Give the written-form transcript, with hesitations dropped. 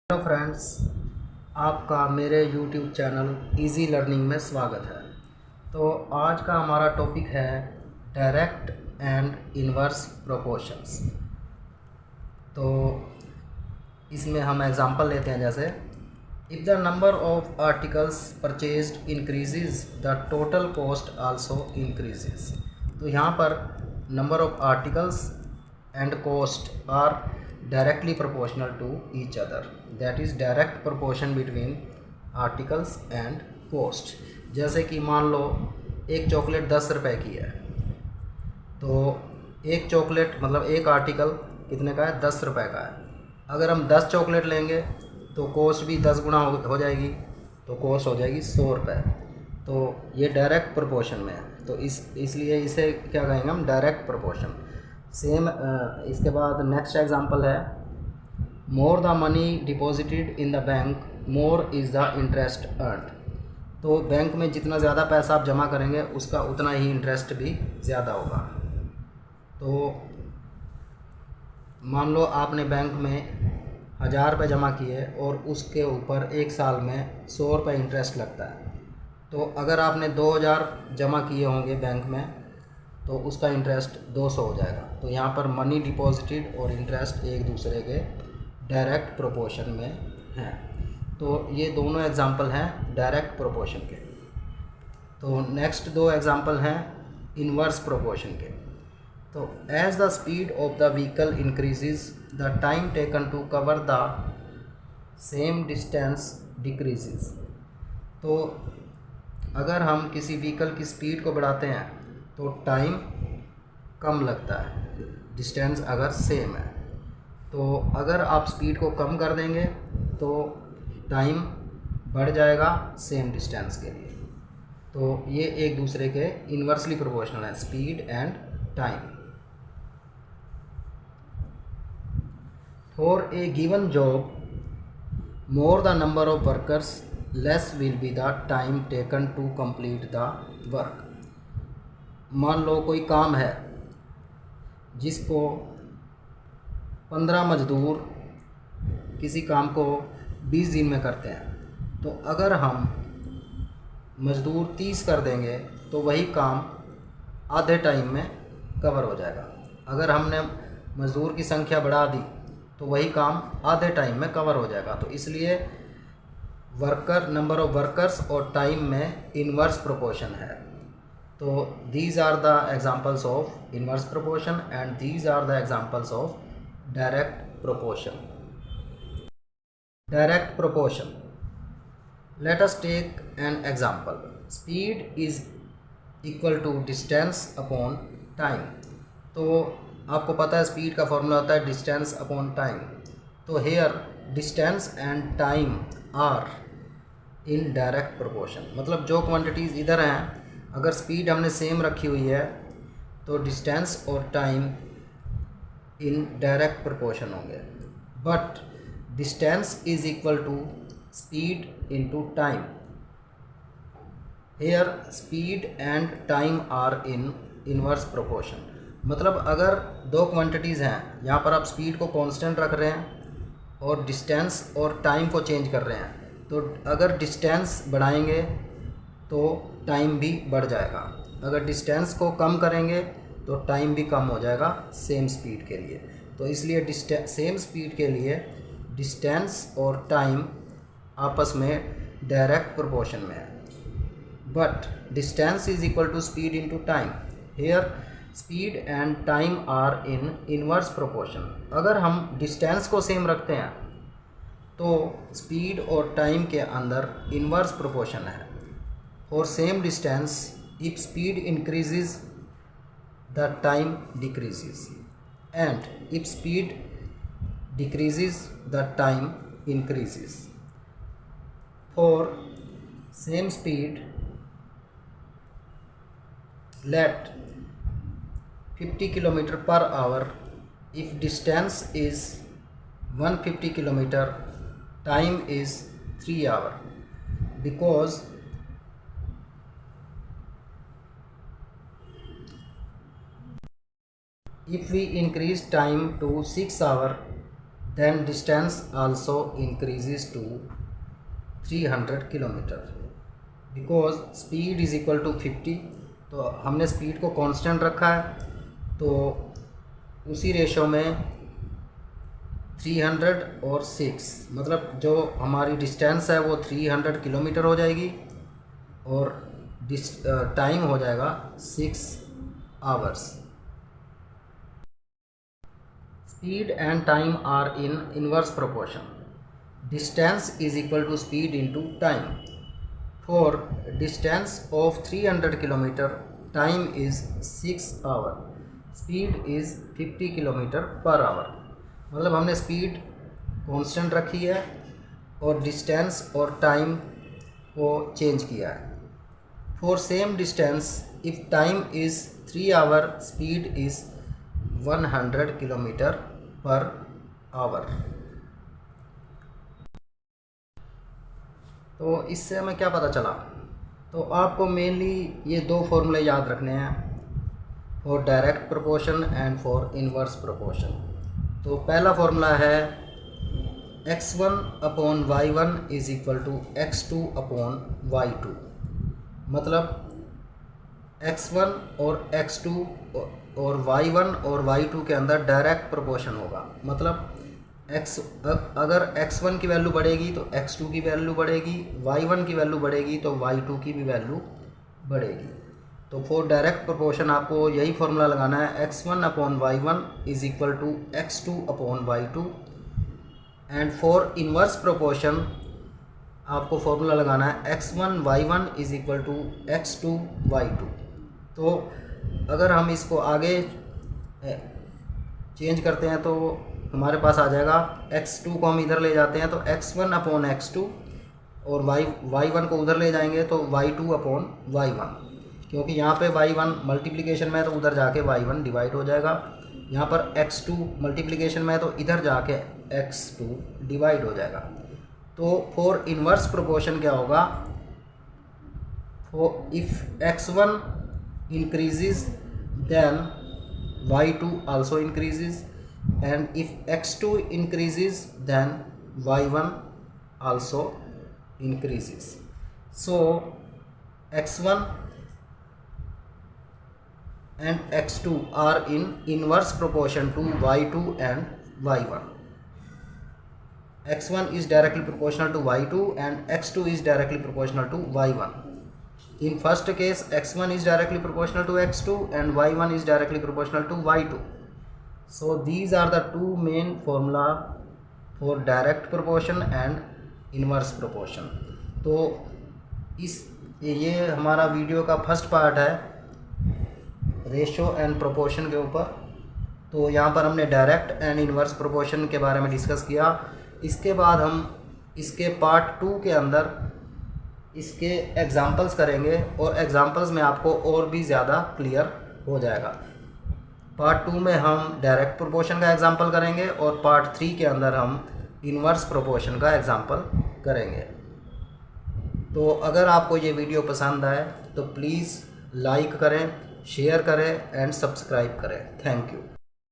Hello friends, आपका मेरे YouTube channel easy learning में स्वागत है। तो आज का हमारा टॉपिक है डायरेक्ट एंड इनवर्स प्रोपोर्शंस। तो इसमें हम एग्जांपल लेते हैं, जैसे if the number of articles purchased increases the total cost also increases. तो यहाँ पर number of articles and cost are directly proportional to each other, that is direct proportion between articles and cost। जैसे कि मान लो एक chocolate 10 रुपए की है, तो एक चॉकलेट मतलब एक आर्टिकल कितने का है, 10 रुपए का है। अगर हम 10 चॉकलेट लेंगे तो कॉस्ट भी 10 गुना हो जाएगी, तो कॉस्ट हो जाएगी 100 रुपये। तो ये डायरेक्ट प्रोपोर्शन में है, तो इसलिए इसे क्या कहेंगे हम, डायरेक्ट प्रोपोर्शन। सेम इसके बाद नेक्स्ट एग्जांपल है, more the money deposited in the bank more is the interest earned. तो बैंक में जितना ज़्यादा पैसा आप जमा करेंगे उसका उतना ही इंटरेस्ट भी ज़्यादा होगा। तो मान लो आपने बैंक में 1000 रुपये जमा किए और उसके ऊपर एक साल में 100 रुपये इंटरेस्ट लगता है। तो अगर आपने 2000 जमा किए होंगे बैंक में तो उसका इंटरेस्ट 200 हो जाएगा। तो यहाँ पर मनी डिपॉजिटेड और इंटरेस्ट एक दूसरे के डायरेक्ट प्रोपोर्शन में हैं। तो ये दोनों एग्जांपल हैं डायरेक्ट प्रोपोर्शन के। तो नेक्स्ट दो एग्जांपल हैं इनवर्स प्रोपोर्शन के। तो as the speed of the vehicle increases the time taken to cover the same distance decreases. तो अगर हम किसी व्हीकल की स्पीड को बढ़ाते हैं तो टाइम कम लगता है, डिस्टेंस अगर सेम है। तो अगर आप स्पीड को कम कर देंगे तो टाइम बढ़ जाएगा सेम डिस्टेंस के लिए। तो ये एक दूसरे के इन्वर्सली प्रोपोर्शनल है, speed and time. For a given job more the number of workers less will be the time taken to complete the work. मान लो कोई काम है जिसको 15 मजदूर किसी काम को 20 दिन में करते हैं, तो अगर हम मजदूर 30 कर देंगे तो वही काम आधे टाइम में कवर हो जाएगा। अगर हमने मजदूर की संख्या बढ़ा दी तो वही काम आधे टाइम में कवर हो जाएगा। तो इसलिए वर्कर, नंबर ऑफ वर्कर्स और टाइम में इनवर्स प्रोपोर्शन है। तो these are the examples of inverse proportion and these are the examples of direct proportion. Direct proportion. Let us take an example. Speed is equal to distance upon time. तो आपको पता है speed का formula होता है distance upon time. तो here distance and time are in direct proportion. मतलब जो क्वांटिटीज़ इधर हैं, अगर स्पीड हमने सेम रखी हुई है तो डिस्टेंस और टाइम इन डायरेक्ट प्रोपोर्शन होंगे। But distance is equal to speed into time. Here speed and time are in inverse proportion. मतलब अगर दो क्वांटिटीज़ हैं, यहाँ पर आप स्पीड को कांस्टेंट रख रहे हैं और डिस्टेंस और टाइम को चेंज कर रहे हैं, तो अगर डिस्टेंस बढ़ाएंगे तो टाइम भी बढ़ जाएगा, अगर डिस्टेंस को कम करेंगे तो टाइम भी कम हो जाएगा सेम स्पीड के लिए। तो इसलिए सेम स्पीड के लिए डिस्टेंस और टाइम आपस में डायरेक्ट प्रोपोर्शन में है। But distance is equal to speed into time. Here speed and time are in inverse proportion. अगर हम डिस्टेंस को सेम रखते हैं तो स्पीड और टाइम के अंदर इनवर्स प्रोपोर्शन है। For same distance, if speed increases, the time decreases, and if speed decreases, the time increases. For same speed, let 50 km per hour. If distance is 150 km, time is 3 hours, because if we increase time to 6 hours, then distance also increases to 300 kilometre, because speed is equal to 50। तो हमने speed को constant रखा है, तो उसी ratio में 300 और 6, मतलब जो हमारी डिस्टेंस है वो 300 किलोमीटर हो जाएगी और टाइम हो जाएगा 6 hours. Speed and time are in inverse proportion. Distance is equal to speed into time. For distance of 300 kilometre time is 6 hour, speed is 50 kilometre per hour. मतलब हमने स्पीड कांस्टेंट रखी है और डिस्टेंस और time को change किया है। For same distance if time is 3 hour, speed is 100 kilometre per hour. तो इससे हमें क्या पता चला? तो आपको मेनली ये दो फॉर्मूले याद रखने हैं, for direct proportion and for inverse proportion. तो पहला फॉर्मूला है x1 upon y1 is equal to x2 upon y2। मतलब x1 और x2 और y1 और y2 के अंदर डायरेक्ट प्रोपोर्शन होगा। मतलब अगर x1 की वैल्यू बढ़ेगी तो x2 की वैल्यू बढ़ेगी, y1 की वैल्यू बढ़ेगी तो y2 की भी वैल्यू बढ़ेगी। तो फॉर डायरेक्ट प्रोपोर्शन आपको यही फॉर्मूला लगाना है, x1 upon y1 is equal to x2 upon y2। And for inverse proportion आपको फॉर्मूला लगाना है x1 y1 is equal to x2 y2। तो अगर हम इसको आगे चेंज करते हैं तो हमारे पास आ जाएगा, x2 को हम इधर ले जाते हैं तो x1 अपॉन x2 और y1 को उधर ले जाएंगे तो y2 अपॉन y1, क्योंकि यहाँ पे y1 मल्टीप्लिकेशन में है तो उधर जाके y1 डिवाइड हो जाएगा। यहाँ पर x2 मल्टीप्लिकेशन में है तो इधर जाके x2 डिवाइड हो जाएगा। तो फॉर इनवर्स प्रोपोर्शन क्या होगा? If x1 increases then y2 also increases, and if x2 increases then y1 also increases. So x1 and x2 are in inverse proportion to y2 and y1. x1 is directly proportional to y2 and x2 is directly proportional to y1. In first case x1 is directly proportional to x2 and y1 is directly proportional to y2. So these are the two main formula for direct proportion and inverse proportion. तो ये हमारा video का first part है ratio and proportion के ऊपर। तो यहाँ पर हमने डायरेक्ट एंड इनवर्स प्रोपोर्शन के बारे में डिस्कस किया। इसके बाद हम इसके पार्ट 2 के अंदर इसके एग्जांपल्स करेंगे और एग्जांपल्स में आपको और भी ज़्यादा क्लियर हो जाएगा। पार्ट 2 में हम डायरेक्ट प्रोपोर्शन का एग्जांपल करेंगे और पार्ट 3 के अंदर हम इनवर्स प्रोपोर्शन का एग्जांपल करेंगे। तो अगर आपको ये वीडियो पसंद आए तो प्लीज़ लाइक करें, शेयर करें एंड सब्सक्राइब करें। Thank you.